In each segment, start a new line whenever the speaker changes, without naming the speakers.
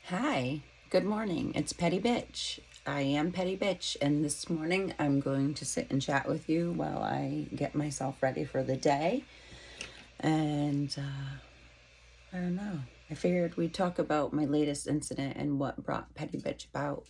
Hi, good morning. It's Petty Bitch. I am Petty Bitch, and this morning I'm going to sit and chat with you while I get myself ready for the day. And I don't know. I figured we'd talk about my latest incident and what brought Petty Bitch about.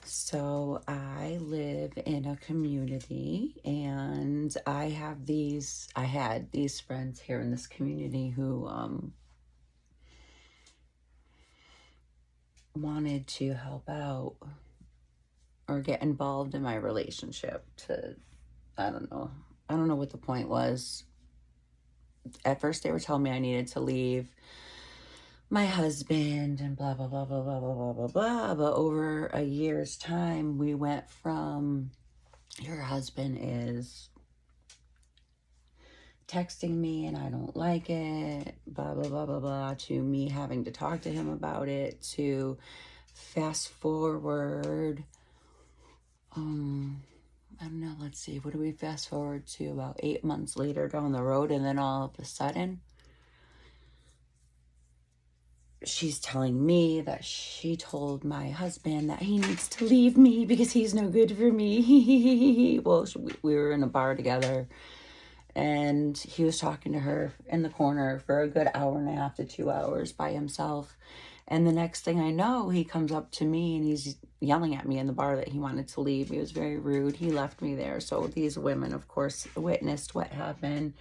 So I live in a community, and I had these friends here in this community who wanted to help out or get involved in my relationship to I don't know. I don't know what the point was. At first they were telling me I needed to leave my husband and blah blah blah blah blah blah blah blah blah. But over a year's time we went from your husband is texting me and I don't like it, blah blah blah blah blah, to me having to talk to him about it, to fast forward I don't know, let's see, what do we fast forward to about 8 months later down the road, and then all of a sudden, she's telling me that she told my husband that he needs to leave me because he's no good for me. Well, we were in a bar together, and he was talking to her in the corner for a good hour and a half to 2 hours by himself. And the next thing I know, he comes up to me and he's yelling at me in the bar that he wanted to leave. He was very rude. He left me there. So these women, of course, witnessed what happened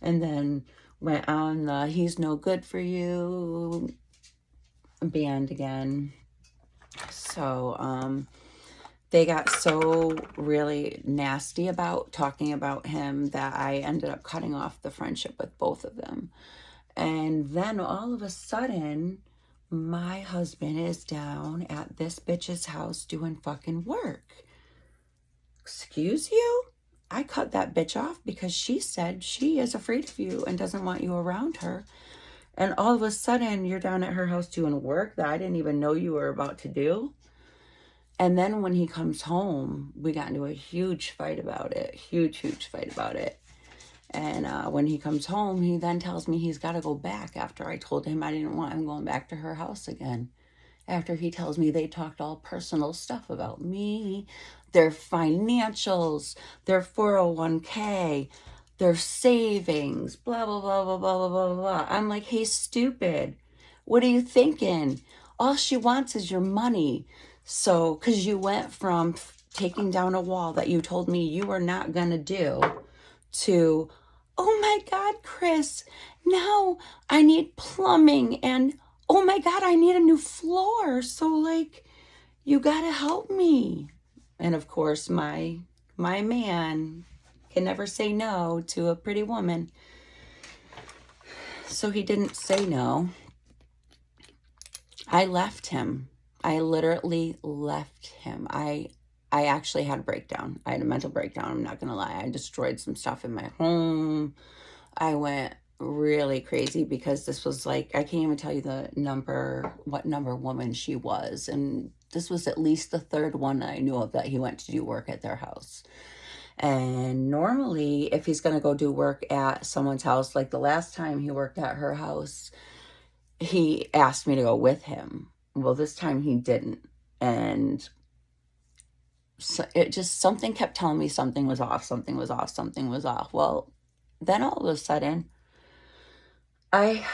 and then went on the "he's no good for you" band again. So they got so really nasty about talking about him that I ended up cutting off the friendship with both of them. And then all of a sudden, my husband is down at this bitch's house doing fucking work. Excuse you? I cut that bitch off because she said she is afraid of you and doesn't want you around her. And all of a sudden, you're down at her house doing work that I didn't even know you were about to do. And then when he comes home, we got into a huge fight about it. Huge fight about it. And when he comes home, he then tells me he's got to go back after I told him I didn't want him going back to her house again. After he tells me they talked all personal stuff about me, their financials, their 401k, their savings, blah, blah, blah, blah, blah, blah, blah, blah. I'm like, hey, stupid. What are you thinking? All she wants is your money. So, because you went from taking down a wall that you told me you were not going to do to, oh my God, Chris, now I need plumbing and oh my God, I need a new floor. So like, you gotta help me. And of course, my man can never say no to a pretty woman. So he didn't say no. I left him. I literally left him. I actually had a breakdown. I had a mental breakdown. I'm not going to lie. I destroyed some stuff in my home. I went really crazy because this was like, I can't even tell you what number woman she was. And this was at least the third one I knew of that he went to do work at their house. And normally, if he's going to go do work at someone's house, like the last time he worked at her house, he asked me to go with him. Well, this time he didn't. And so it just, something kept telling me something was off, something was off, something was off. Well, then all of a sudden, I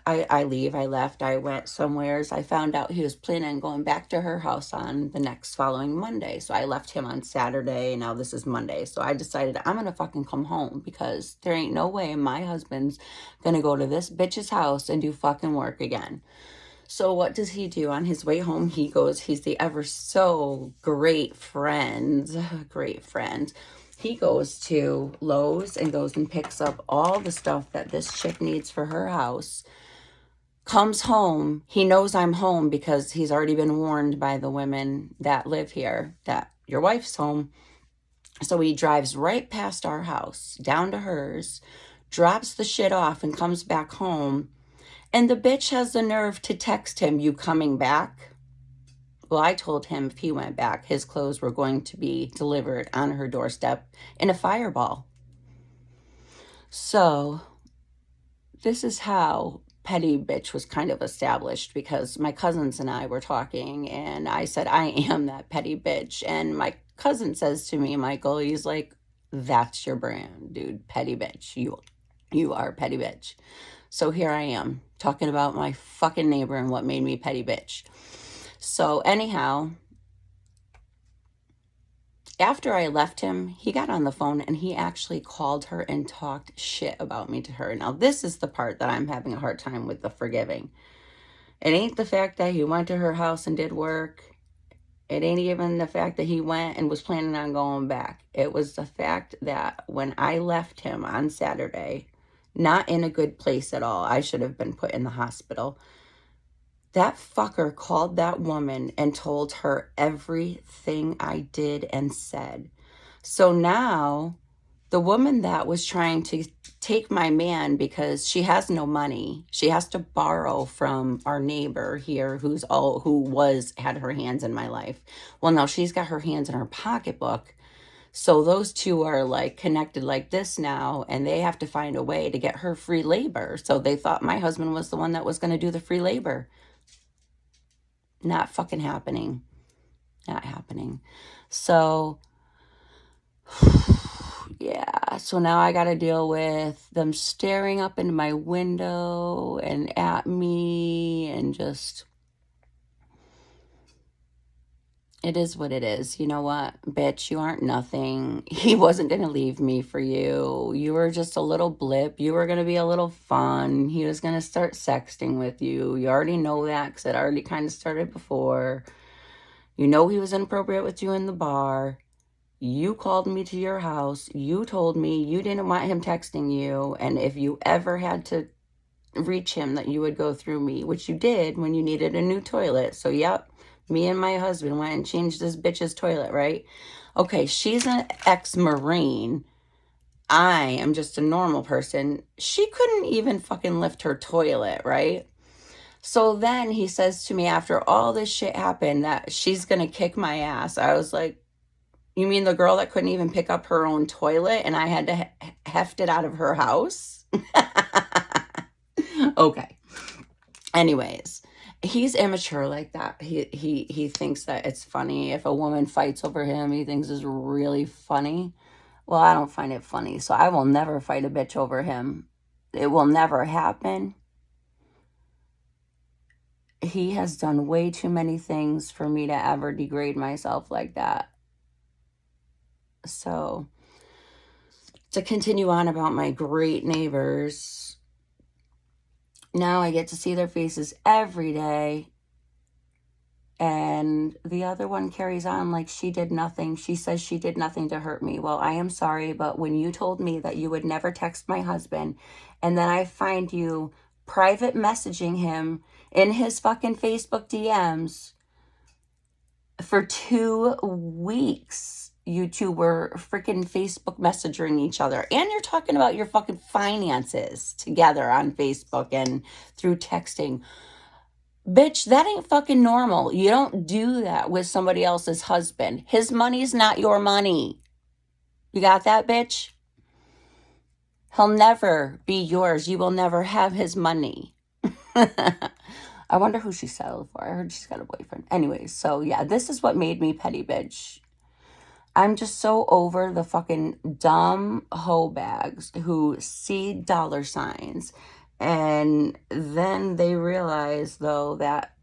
I leave. I left. I went somewheres. I found out he was planning on going back to her house on the next following Monday. So I left him on Saturday. And now this is Monday. So I decided I'm going to fucking come home because there ain't no way my husband's going to go to this bitch's house and do fucking work again. So what does he do on his way home? He's the ever so great friend. He goes to Lowe's and goes and picks up all the stuff that this chick needs for her house. Comes home. He knows I'm home because he's already been warned by the women that live here that your wife's home. So he drives right past our house, down to hers, drops the shit off and comes back home. And the bitch has the nerve to text him, "You coming back?" Well, I told him if he went back, his clothes were going to be delivered on her doorstep in a fireball. So this is how petty bitch was kind of established because my cousins and I were talking, and I said, I am that petty bitch. And my cousin says to me, Michael, he's like, that's your brand, dude. Petty bitch. You are petty bitch. So here I am talking about my fucking neighbor and what made me petty bitch. So anyhow, after I left him, he got on the phone and he actually called her and talked shit about me to her. Now, this is the part that I'm having a hard time with the forgiving. It ain't the fact that he went to her house and did work. It ain't even the fact that he went and was planning on going back. It was the fact that when I left him on Saturday, not in a good place at all, I should have been put in the hospital. That fucker called that woman and told her everything I did and said. So now the woman that was trying to take my man because she has no money, she has to borrow from our neighbor here who had her hands in my life. Well, now she's got her hands in her pocketbook. So those two are like connected like this now, and they have to find a way to get her free labor. So they thought my husband was the one that was going to do the free labor. Not fucking happening. Not happening. So, yeah. So now I got to deal with them staring up into my window and at me and just... It is what it is. You know what? Bitch, you aren't nothing. He wasn't going to leave me for you. You were just a little blip. You were going to be a little fun. He was going to start sexting with you. You already know that because it already kind of started before. You know he was inappropriate with you in the bar. You called me to your house. You told me you didn't want him texting you. And if you ever had to reach him, that you would go through me, which you did when you needed a new toilet. So, yep. Me and my husband went and changed this bitch's toilet, right? Okay, she's an ex-Marine. I am just a normal person. She couldn't even fucking lift her toilet, right? So then he says to me after all this shit happened that she's going to kick my ass. I was like, you mean the girl that couldn't even pick up her own toilet and I had to heft it out of her house? Okay. Anyways. He's immature like that. He thinks that it's funny. If a woman fights over him, he thinks it's really funny. Well, I don't find it funny, so I will never fight a bitch over him. It will never happen. He has done way too many things for me to ever degrade myself like that. So, to continue on about my great neighbors... Now I get to see their faces every day. And the other one carries on like she did nothing. She says she did nothing to hurt me. Well, I am sorry, but when you told me that you would never text my husband, and then I find you private messaging him in his fucking Facebook DMs for 2 weeks, you two were freaking Facebook messaging each other. And you're talking about your fucking finances together on Facebook and through texting. Bitch, that ain't fucking normal. You don't do that with somebody else's husband. His money's not your money. You got that, bitch? He'll never be yours. You will never have his money. I wonder who she settled for. I heard she's got a boyfriend. Anyways, so yeah, this is what made me petty bitch. I'm just so over the fucking dumb hoe bags who see dollar signs and then they realize though that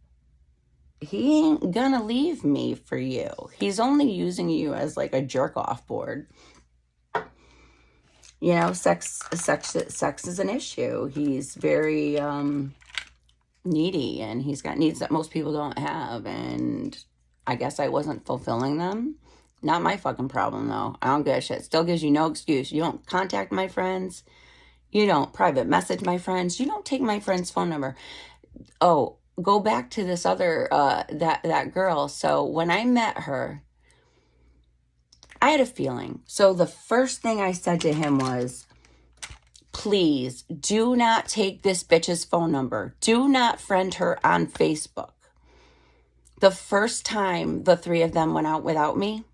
he ain't gonna leave me for you. He's only using you as like a jerk off board. You know, sex is an issue. He's very needy and he's got needs that most people don't have, and I guess I wasn't fulfilling them. Not my fucking problem, though. I don't give a shit. Still gives you no excuse. You don't contact my friends. You don't private message my friends. You don't take my friend's phone number. Oh, go back to this other, that girl. So when I met her, I had a feeling. So the first thing I said to him was, please do not take this bitch's phone number. Do not friend her on Facebook. The first time the 3 of them went out without me,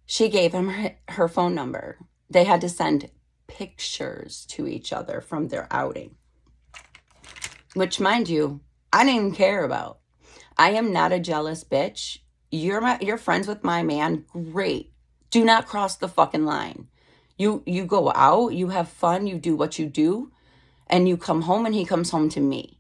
she gave him her phone number. They had to send pictures to each other from their outing. which, mind you, I didn't even care about. I am not a jealous bitch. You're friends with my man. Great. Do not cross the fucking line. You go out, you have fun, you do what you do, and you come home and he comes home to me.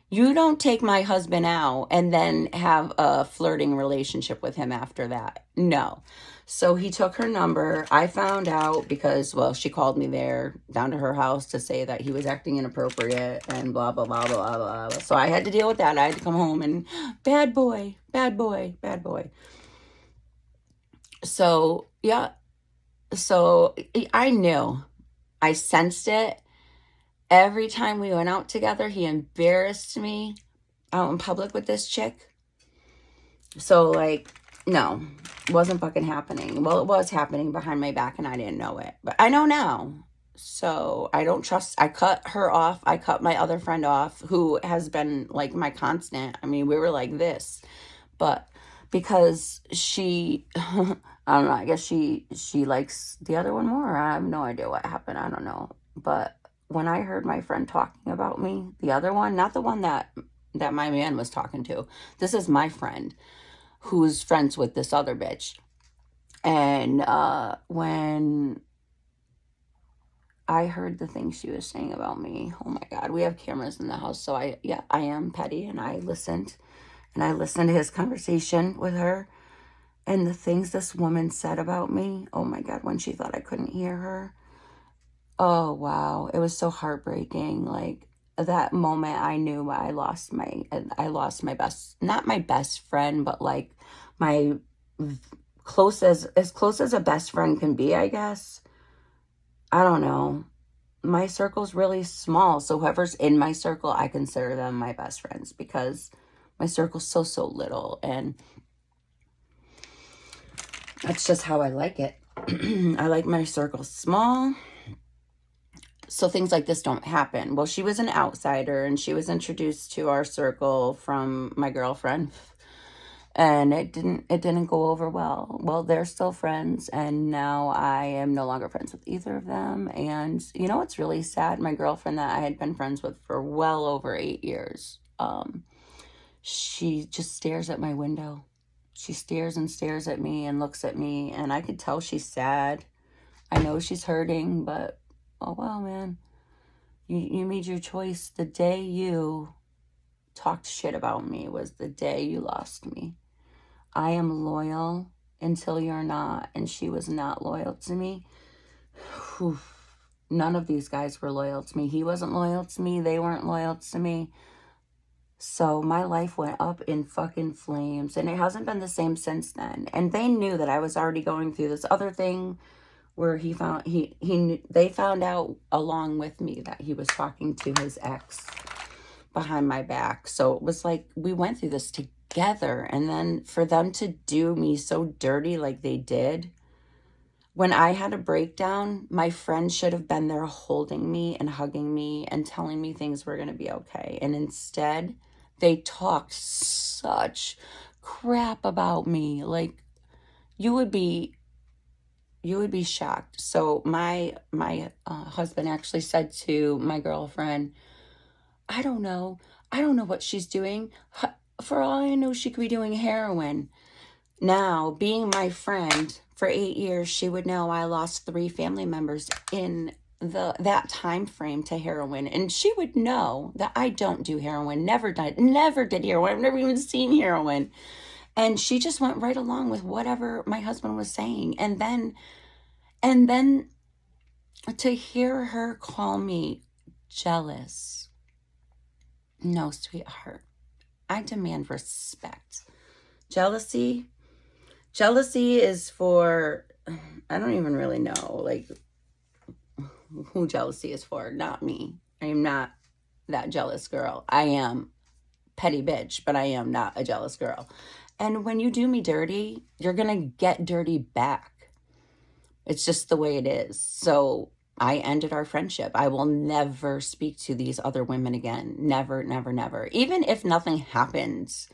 You don't take my husband out and then have a flirting relationship with him after that. No. So he took her number. I found out because, well, she called me there down to her house to say that he was acting inappropriate and blah, blah, blah, blah, blah, blah. So I had to deal with that. I had to come home and bad boy, bad boy, bad boy. So, yeah. So I knew. I sensed it. Every time we went out together, he embarrassed me out in public with this chick. So, like, no, it wasn't fucking happening. Well, it was happening behind my back and I didn't know it. But I know now. So I don't trust. I cut her off. I cut my other friend off, who has been like my constant. I mean, we were like this. But because she, I don't know, I guess she likes the other one more. I have no idea what happened. I don't know. But when I heard my friend talking about me, the other one, not the one that my man was talking to, this is my friend who's friends with this other bitch. And when I heard the things she was saying about me, oh my God, we have cameras in the house. So I am petty, and I listened. And I listened to his conversation with her. And the things this woman said about me, oh my God, when she thought I couldn't hear her. Oh, wow. It was so heartbreaking. Like, that moment I knew I lost my best, not my best friend, but like my as close as a best friend can be, I guess. I don't know. My circle's really small. So whoever's in my circle, I consider them my best friends because my circle's so little. And that's just how I like it. I like my circle small, so things like this don't happen. Well, she was an outsider and she was introduced to our circle from my girlfriend, and it didn't go over well. Well, they're still friends, and now I am no longer friends with either of them. And you know what's really sad? My girlfriend that I had been friends with for well over 8 years, she just stares at my window. She stares and stares at me and looks at me, and I could tell she's sad. I know she's hurting, but oh well, man. You made your choice. The day you talked shit about me was the day you lost me. I am loyal until you're not, and she was not loyal to me. Whew. None of these guys were loyal to me. He wasn't loyal to me. They weren't loyal to me. So my life went up in fucking flames, and it hasn't been the same since then. And they knew that I was already going through this other thing where they found out along with me that he was talking to his ex behind my back. So it was like we went through this together, and then for them to do me so dirty like they did, when I had a breakdown, my friend should have been there holding me and hugging me and telling me things were going to be okay. And instead, they talked such crap about me. Like, you would be shocked. So my husband actually said to my girlfriend, I don't know what she's doing. For all I know, she could be doing heroin. Now, being my friend for 8 years, she would know I lost 3 family members in that time frame to heroin, and she would know that I don't do heroin. Never did heroin. I've never even seen heroin. And she just went right along with whatever my husband was saying. And then to hear her call me jealous. No, sweetheart. I demand respect. Jealousy is for, I don't even really know, like, who jealousy is for. Not me. I am not that jealous girl. I am petty bitch, but I am not a jealous girl. And when you do me dirty, you're going to get dirty back. It's just the way it is. So I ended our friendship. I will never speak to these other women again. Never, never, never. Even if nothing happens,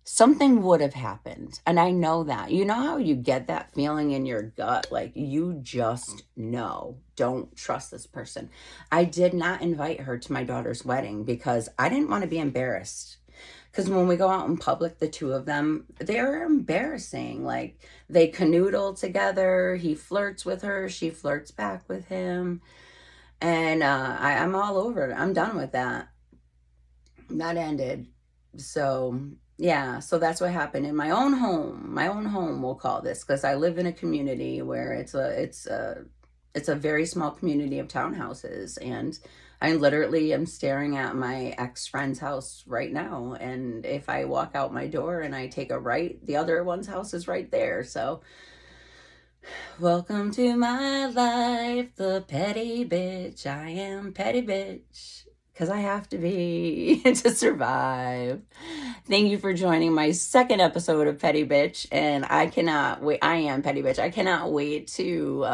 something would have happened. And I know that. You know how you get that feeling in your gut? Like, you just know, don't trust this person. I did not invite her to my daughter's wedding because I didn't want to be embarrassed. Because when we go out in public, the two of them, they're embarrassing. Like, they canoodle together. He flirts with her. She flirts back with him. And I'm all over it. I'm done with that. That ended. So yeah, so that's what happened in my own home, we'll call this, because I live in a community where it's a very small community of townhouses, and I literally am staring at my ex-friend's house right now, and if I walk out my door and I take a right, the other one's house is right there. So welcome to my life, the petty bitch. I am petty bitch because I have to be to survive. Thank you for joining my second episode of Petty Bitch, and I cannot wait. I am Petty Bitch. I cannot wait to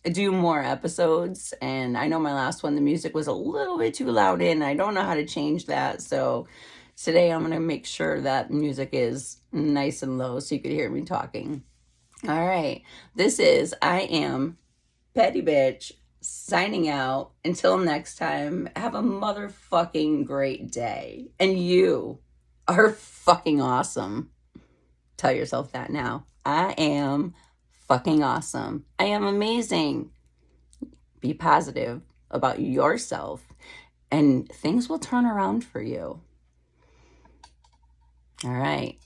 do more episodes. And I know my last one, the music was a little bit too loud in. I don't know how to change that, so today I'm gonna make sure that music is nice and low so you could hear me talking. All right. This is I am Petty Bitch signing out. Until next time, have a motherfucking great day. And you are fucking awesome. Tell yourself that now. I am fucking awesome. I am amazing. Be positive about yourself, and things will turn around for you. All right.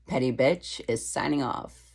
Petty Bitch is signing off.